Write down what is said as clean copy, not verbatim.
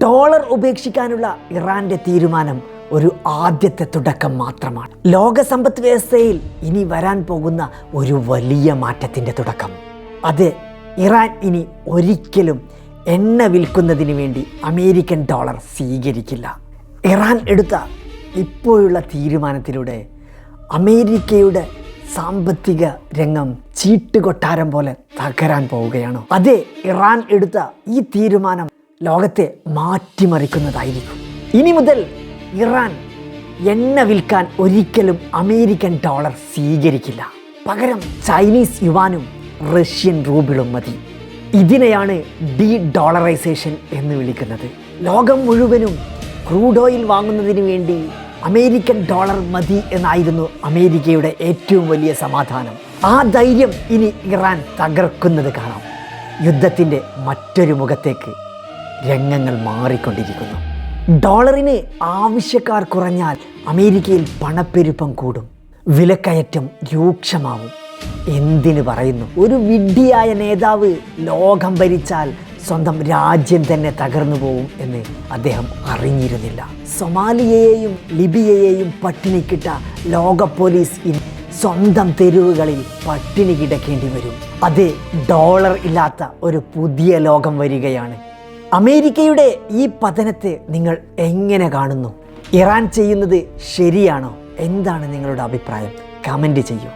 Dollar ഉപേക്ഷിക്കാനുള്ള ഇറാന്റെ തീരുമാനം ഒരു ആദ്യത്തെ തുടക്കം മാത്രമാണ്. ലോക സമ്പദ് വ്യവസ്ഥയിൽ ഇനി വരാൻ പോകുന്ന ഒരു വലിയ മാറ്റത്തിൻ്റെ തുടക്കം. അത് ഇറാൻ ഇനി ഒരിക്കലും എണ്ണ വിൽക്കുന്നതിന് വേണ്ടി അമേരിക്കൻ ഡോളർ സ്വീകരിക്കില്ല. ഇറാൻ എടുത്ത ഇപ്പോഴുള്ള തീരുമാനത്തിലൂടെ അമേരിക്കയുടെ സാമ്പത്തിക രംഗം ചീട്ടുകൊട്ടാരം പോലെ തകരാൻ പോവുകയാണ്. അതെ, ഇറാൻ എടുത്ത ഈ തീരുമാനം ലോകത്തെ മാറ്റിമറിക്കുന്നതായിരിക്കും. ഇനി മുതൽ ഇറാൻ എണ്ണ വിൽക്കാൻ ഒരിക്കലും അമേരിക്കൻ ഡോളർ സ്വീകരിക്കില്ല. പകരം ചൈനീസ് യുവാനും റഷ്യൻ റൂബിളും മതി. ഇതിനെയാണ് ഡി ഡോളറൈസേഷൻ എന്ന് വിളിക്കുന്നത്. ലോകം മുഴുവനും ക്രൂഡ് ഓയിൽ വാങ്ങുന്നതിന് വേണ്ടി അമേരിക്കൻ ഡോളർ മതി എന്നായിരുന്നു അമേരിക്കയുടെ ഏറ്റവും വലിയ സമാധാനം. ആ ധൈര്യം ഇനി ഇറാൻ തകർക്കുന്നത് കാണാം. യുദ്ധത്തിൻ്റെ മറ്റൊരു മുഖത്തേക്ക് രംഗങ്ങൾ മാറിക്കൊണ്ടിരിക്കുന്നു. ഡോളറിന് ആവശ്യക്കാർ കുറഞ്ഞാൽ അമേരിക്കയിൽ പണപ്പെരുപ്പം കൂടും, വിലക്കയറ്റം രൂക്ഷമാവും. എന്തിനു പറയുന്നു, ഒരു വിഡ്ഢിയായ നേതാവ് ലോകം ഭരിച്ചാൽ സ്വന്തം രാജ്യം തന്നെ തകർന്നു പോവും എന്ന് അദ്ദേഹം അറിഞ്ഞിരുന്നില്ല. സൊമാലിയയെയും ലിബിയയെയും പട്ടിണിക്കിട്ട ലോക പോലീസ് സ്വന്തം തെരുവുകളിൽ പട്ടിണി കിടക്കേണ്ടി വരും. അത് ഡോളർ ഇല്ലാത്ത ഒരു പുതിയ ലോകം വരികയാണ്. അമേരിക്കയുടെ ഈ പതനത്തെ നിങ്ങൾ എങ്ങനെ കാണുന്നു? ഇറാൻ ചെയ്യുന്നത് ശരിയാണോ? എന്താണ് നിങ്ങളുടെ അഭിപ്രായം? കമൻറ്റ് ചെയ്യൂ.